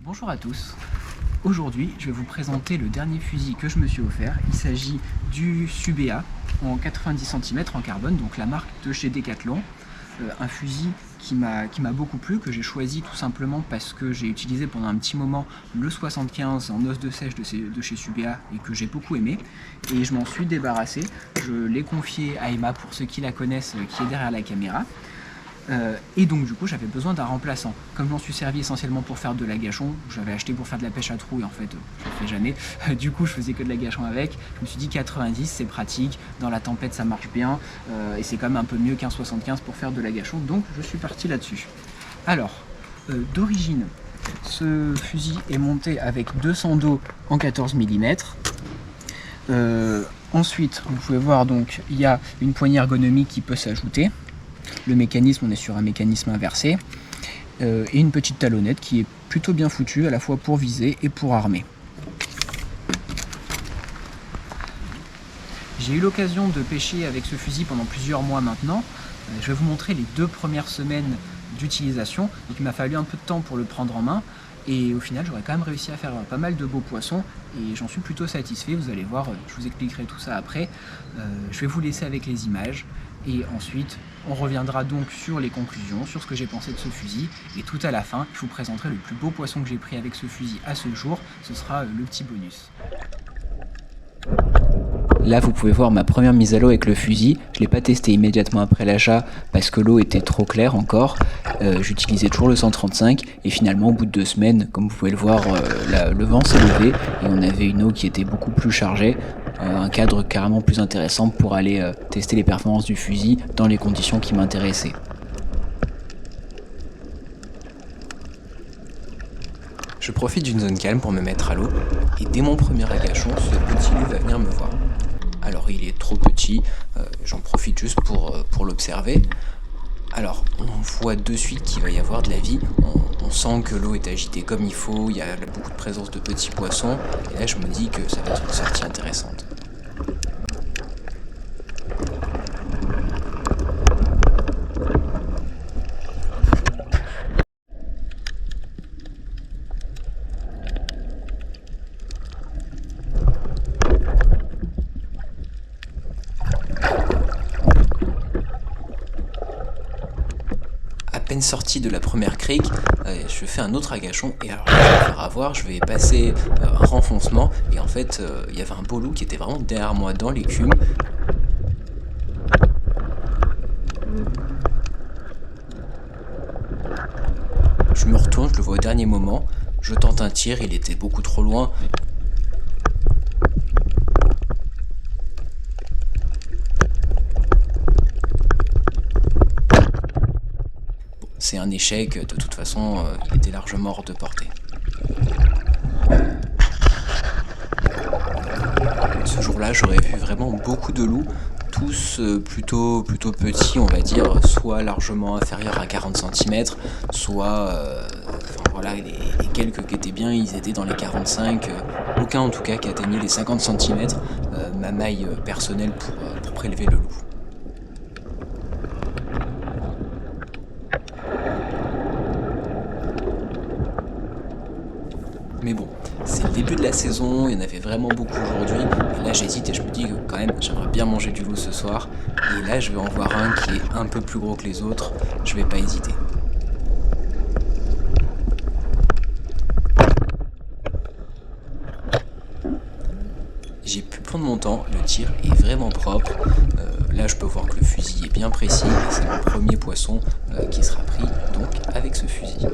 Bonjour à tous. Aujourd'hui, je vais vous présenter le dernier fusil que je me suis offert. Il s'agit du Subea en 90 cm en carbone, donc la marque de chez Decathlon. Un fusil qui m'a beaucoup plu, que j'ai choisi tout simplement parce que j'ai utilisé pendant un petit moment le 75 en os de sèche de chez Subea et que j'ai beaucoup aimé. Et je m'en suis débarrassé. Je l'ai confié à Emma, pour ceux qui la connaissent, qui est derrière la caméra. Et donc du coup j'avais besoin d'un remplaçant. Comme je m'en suis servi essentiellement pour faire de l'agachon, j'avais acheté pour faire de la pêche à trous et en fait je le fais jamais. Du coup je faisais que de l'agachon avec. Je me suis dit 90 c'est pratique, dans la tempête ça marche bien et c'est quand même un peu mieux qu'un 75 pour faire de l'agachon, donc je suis parti là-dessus. Alors d'origine ce fusil est monté avec 200 d'eau en 14 mm. Ensuite vous pouvez voir, donc il y a une poignée ergonomique qui peut s'ajouter. Le mécanisme, on est sur un mécanisme inversé, et une petite talonnette qui est plutôt bien foutue à la fois pour viser et pour armer. J'ai eu l'occasion de pêcher avec ce fusil pendant plusieurs mois maintenant. Je vais vous montrer les 2 premières semaines d'utilisation, donc il m'a fallu un peu de temps pour le prendre en main, et au final j'aurais quand même réussi à faire pas mal de beaux poissons et j'en suis plutôt satisfait. Vous allez voir, je vous expliquerai tout ça après. Je vais vous laisser avec les images et ensuite on reviendra donc sur les conclusions, sur ce que j'ai pensé de ce fusil, et tout à la fin je vous présenterai le plus beau poisson que j'ai pris avec ce fusil à ce jour. Ce sera le petit bonus. Là vous pouvez voir ma première mise à l'eau avec le fusil. Je ne l'ai pas testé immédiatement après l'achat parce que l'eau était trop claire encore. J'utilisais toujours le 135 et finalement au bout de 2 semaines, comme vous pouvez le voir, le vent s'est levé et on avait une eau qui était beaucoup plus chargée. Un cadre carrément plus intéressant pour aller tester les performances du fusil dans les conditions qui m'intéressaient. Je profite d'une zone calme pour me mettre à l'eau et dès mon premier agachon, ce petit loup va venir me voir. Alors il est trop petit, j'en profite juste pour l'observer. Alors on voit de suite qu'il va y avoir de la vie, on sent que l'eau est agitée comme il faut, il y a beaucoup de présence de petits poissons, et là je me dis que ça va être une sortie intéressante. À peine sorti de la première crique, je fais un autre agachon et alors là, je vais me faire avoir, je vais passer un renfoncement et en fait il y avait un beau loup qui était vraiment derrière moi dans l'écume. Je me retourne, je le vois au dernier moment, je tente un tir, il était beaucoup trop loin. C'est un échec, de toute façon, il était largement hors de portée. Ce jour-là, j'aurais vu vraiment beaucoup de loups, tous plutôt petits, on va dire, soit largement inférieurs à 40 cm, soit, enfin voilà, les quelques qui étaient bien, ils étaient dans les 45, aucun en tout cas qui atteignait les 50 cm, ma maille personnelle pour prélever le loup. Mais bon, c'est le début de la saison, il y en avait vraiment beaucoup aujourd'hui, et là j'hésite et je me dis que quand même j'aimerais bien manger du loup ce soir, et là je vais en voir un qui est un peu plus gros que les autres, je vais pas hésiter. J'ai pu prendre mon temps, le tir est vraiment propre, là je peux voir que le fusil est bien précis, et c'est mon premier poisson qui sera pris donc avec ce fusil.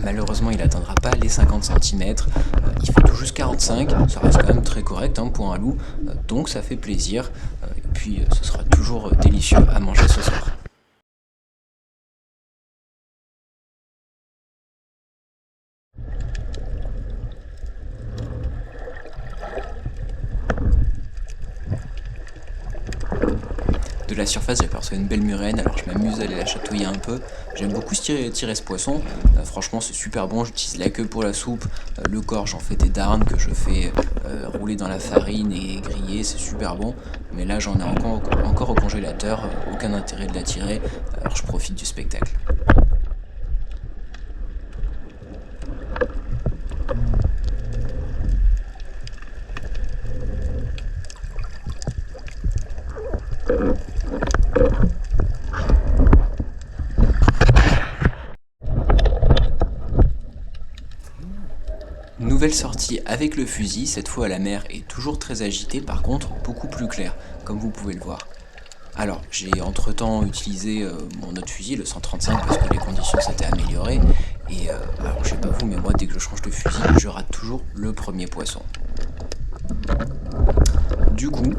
Malheureusement, il n'atteindra pas les 50 cm, il fait tout juste 45, ça reste quand même très correct hein, pour un loup, donc ça fait plaisir, et puis ce sera toujours délicieux à manger ce soir. De la surface, j'aperçois une belle murène, alors je m'amuse à aller la chatouiller un peu. J'aime beaucoup tirer ce poisson, franchement c'est super bon, j'utilise la queue pour la soupe, le corps j'en fais des darnes que je fais rouler dans la farine et griller, c'est super bon. Mais là j'en ai encore au congélateur, aucun intérêt de la tirer, alors je profite du spectacle. Nouvelle sortie avec le fusil, cette fois la mer est toujours très agitée, par contre beaucoup plus claire, comme vous pouvez le voir. Alors, j'ai entre-temps utilisé mon autre fusil, le 135, parce que les conditions s'étaient améliorées. Et alors, je sais pas vous, mais moi, dès que je change de fusil, je rate toujours le premier poisson. Du coup,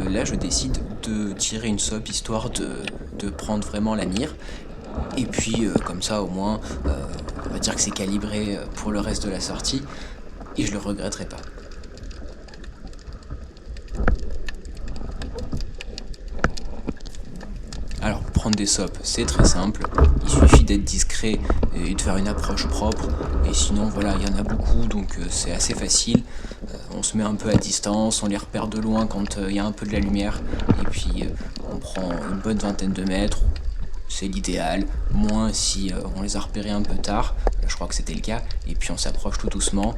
là, je décide de tirer une sope, histoire de prendre vraiment la mire. Et puis, comme ça, au moins, on va dire que c'est calibré pour le reste de la sortie. Et je le regretterai pas. Alors, prendre des sopes, c'est très simple. Il suffit d'être discret et de faire une approche propre. Et sinon, voilà, il y en a beaucoup, donc c'est assez facile. On se met un peu à distance, on les repère de loin quand il y a un peu de la lumière. Et puis, on prend une bonne vingtaine de mètres. C'est l'idéal. Moins si on les a repérés un peu tard. Je crois que c'était le cas. Et puis, on s'approche tout doucement.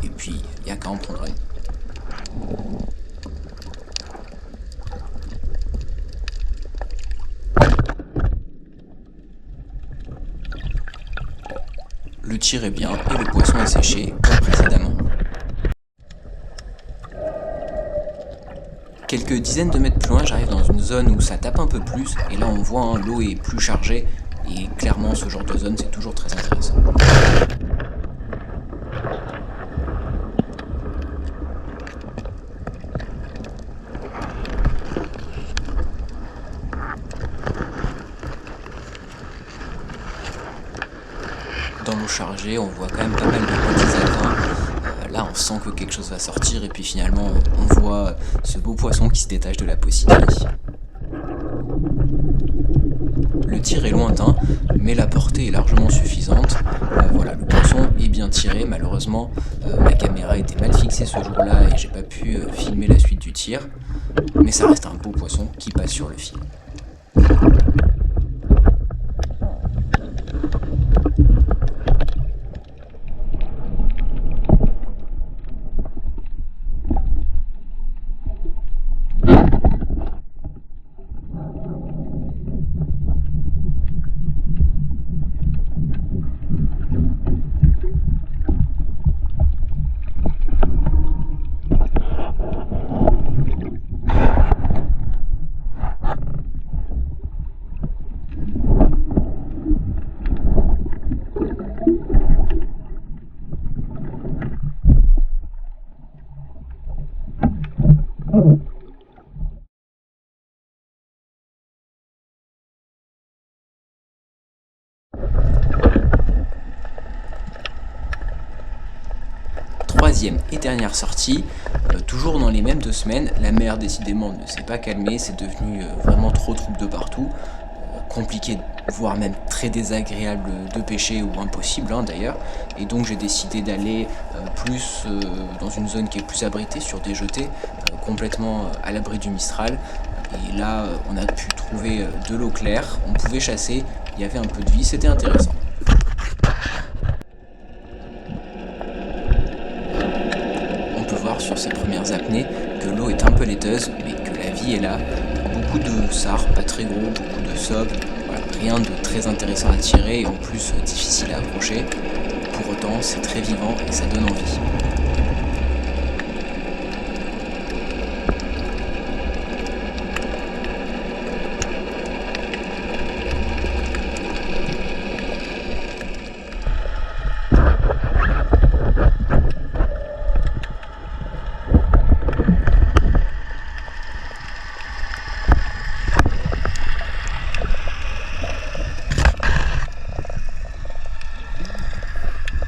Et puis, il n'y a qu'à en prendre une. Le tir est bien et le poisson est séché, comme précédemment. Quelques dizaines de mètres plus loin, j'arrive dans une zone où ça tape un peu plus, et là on voit, l'eau est plus chargée, et clairement ce genre de zone c'est toujours très intéressant. Dans l'eau chargée, on voit quand même pas mal de petits aquins. Là, on sent que quelque chose va sortir et puis finalement, on voit ce beau poisson qui se détache de la pauciterie. Le tir est lointain, mais la portée est largement suffisante. Voilà, le poisson est bien tiré. Malheureusement, ma caméra était mal fixée ce jour-là et j'ai pas pu filmer la suite du tir. Mais ça reste un beau poisson qui passe sur le fil. Troisième et dernière sortie, toujours dans les mêmes 2 semaines, la mer décidément ne s'est pas calmée, c'est devenu vraiment trop trouble de partout, compliqué, voire même très désagréable de pêcher ou impossible d'ailleurs, et donc j'ai décidé d'aller plus dans une zone qui est plus abritée sur des jetées, complètement à l'abri du Mistral, et là on a pu trouver de l'eau claire, on pouvait chasser, il y avait un peu de vie, c'était intéressant. Sur ces premières apnées que l'eau est un peu laiteuse mais que la vie est là, beaucoup de sars, pas très gros, beaucoup de sopes, voilà, rien de très intéressant à tirer et en plus difficile à approcher, pour autant c'est très vivant et ça donne envie.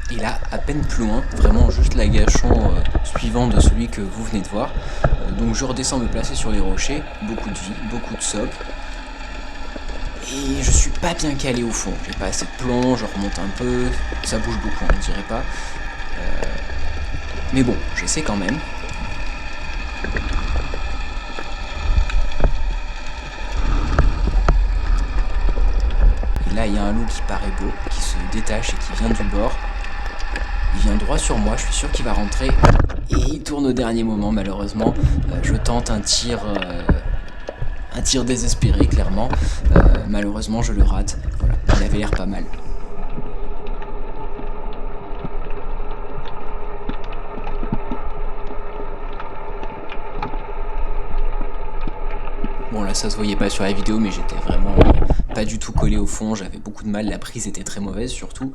Et là, à peine plus loin, vraiment juste l'agachon suivant de celui que vous venez de voir. Donc je redescends me placer sur les rochers, beaucoup de vie, beaucoup de sopes. Et je suis pas bien calé au fond, j'ai pas assez de plomb, je remonte un peu, ça bouge beaucoup, on dirait pas. Mais bon, j'essaie quand même. Et là, il y a un loup qui paraît beau, qui se détache et qui vient du bord. Il vient droit sur moi, je suis sûr qu'il va rentrer. Et il tourne au dernier moment, malheureusement. Je tente un tir désespéré, clairement. Malheureusement, je le rate. Voilà, il avait l'air pas mal. Bon, là, ça se voyait pas sur la vidéo, mais j'étais vraiment pas du tout collé au fond. J'avais beaucoup de mal, la prise était très mauvaise, surtout. Donc,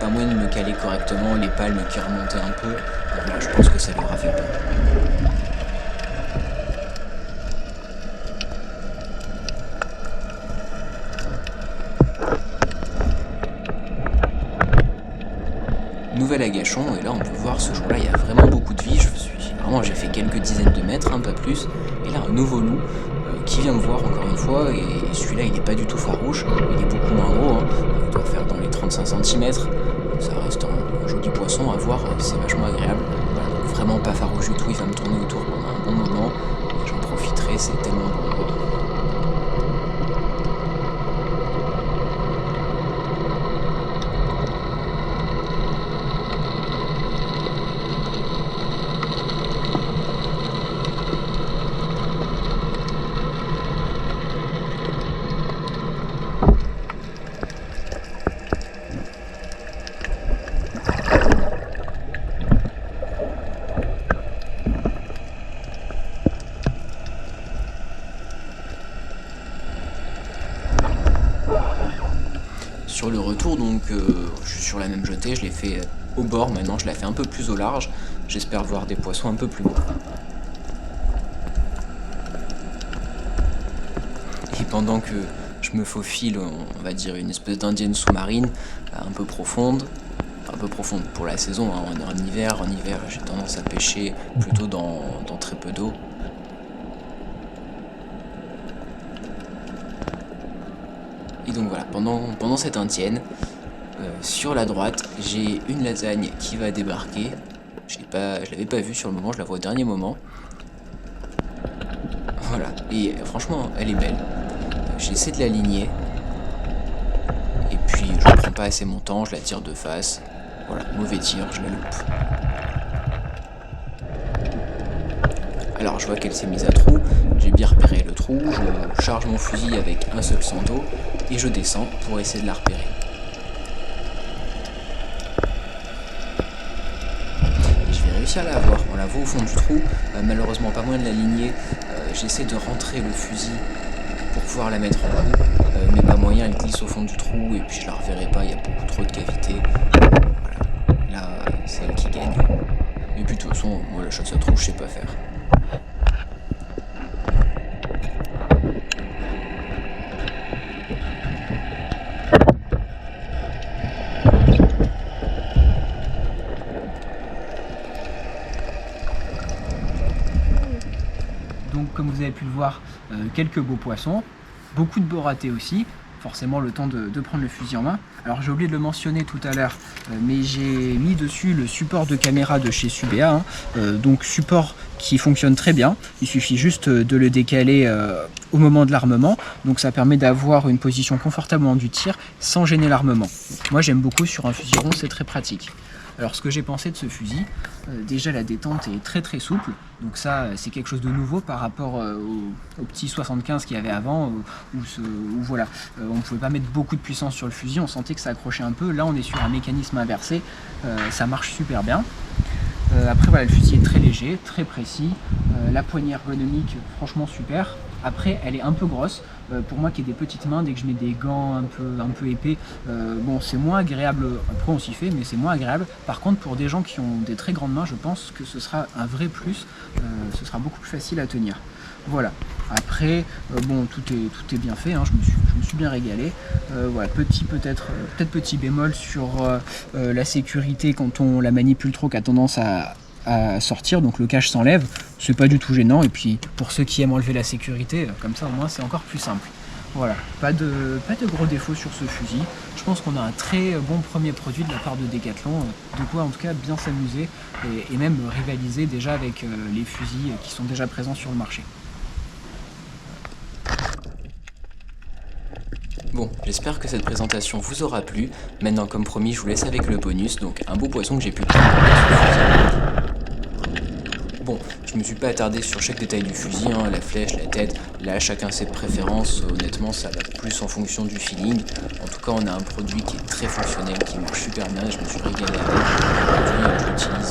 pas moyen de me caler correctement, les palmes qui remontaient un peu. Voilà, je pense que ça leur a fait peur. Nouvel agachon, et là on peut voir ce jour-là il y a vraiment beaucoup de vie. J'ai fait quelques dizaines de mètres, pas plus. Et là un nouveau loup qui vient me voir encore une fois, et celui-là il n'est pas du tout farouche, il est beaucoup moins gros, hein. Il doit faire dans les 35 cm. Ça reste un joli poisson à voir, c'est vachement agréable. Voilà, donc vraiment pas farouche du tout, il va me tourner autour pendant un bon moment. J'en profiterai, c'est tellement bon. Sur le retour, donc, je suis sur la même jetée, je l'ai fait au bord, maintenant je la fais un peu plus au large. J'espère voir des poissons un peu plus gros. Et pendant que je me faufile, on va dire une espèce d'indienne sous-marine, un peu profonde pour la saison, hein. On est en hiver, j'ai tendance à pêcher plutôt dans très peu d'eau. Et donc voilà, pendant cette indienne, sur la droite, j'ai une lasagne qui va débarquer. Je l'avais pas vue sur le moment, je la vois au dernier moment. Voilà, et franchement, elle est belle. J'essaie de l'aligner. Et puis, je ne prends pas assez mon temps, je la tire de face. Voilà, mauvais tir, je la loupe. Alors, je vois qu'elle s'est mise à trou. J'ai bien repéré le trou. Je charge mon fusil avec un seul sando. Et je descends pour essayer de la repérer. Et je vais réussir à la voir. On la voit au fond du trou. Malheureusement, pas moyen de l'aligner. J'essaie de rentrer le fusil pour pouvoir la mettre en coup. Mais pas moyen, elle glisse au fond du trou. Et puis je la reverrai pas, il y a beaucoup trop de cavités. Voilà. Là, c'est elle qui gagne. Et puis de toute façon, moi la chasse à trou, je sais pas faire. Donc comme vous avez pu le voir, quelques beaux poissons, beaucoup de beaux ratés aussi, forcément le temps de prendre le fusil en main. Alors j'ai oublié de le mentionner tout à l'heure, mais j'ai mis dessus le support de caméra de chez Subea, donc support qui fonctionne très bien, il suffit juste de le décaler au moment de l'armement, donc ça permet d'avoir une position confortablement du tir sans gêner l'armement. Moi j'aime beaucoup sur un fusil rond, c'est très pratique. Alors ce que j'ai pensé de ce fusil, déjà la détente est très très souple, donc ça c'est quelque chose de nouveau par rapport au petit 75 qu'il y avait avant, où voilà, on ne pouvait pas mettre beaucoup de puissance sur le fusil, on sentait que ça accrochait un peu. Là on est sur un mécanisme inversé, ça marche super bien. Après voilà, le fusil est très léger, très précis, la poignée ergonomique franchement super. Après elle est un peu grosse, pour moi qui ai des petites mains, dès que je mets des gants un peu épais, bon c'est moins agréable, après on s'y fait mais c'est moins agréable. Par contre pour des gens qui ont des très grandes mains, je pense que ce sera un vrai plus, ce sera beaucoup plus facile à tenir. Voilà, après bon tout est bien fait, hein. Je me suis bien régalé. Voilà, peut-être petit bémol sur la sécurité quand on la manipule trop, qui a tendance à sortir, donc le cache s'enlève, c'est pas du tout gênant, et puis pour ceux qui aiment enlever la sécurité, comme ça au moins c'est encore plus simple. Voilà, pas de gros défauts sur ce fusil. Je pense qu'on a un très bon premier produit de la part de Decathlon, de quoi en tout cas bien s'amuser et même rivaliser déjà avec les fusils qui sont déjà présents sur le marché. Bon, j'espère que cette présentation vous aura plu. Maintenant, comme promis, je vous laisse avec le bonus, donc un beau poisson que j'ai pu prendre avec ce fusil. Bon, je me suis pas attardé sur chaque détail du fusil, hein, la flèche, la tête, là chacun ses préférences, honnêtement ça va plus en fonction du feeling. En tout cas on a un produit qui est très fonctionnel, qui marche super bien et je me suis régalé avec. Aujourd'hui je l'utilise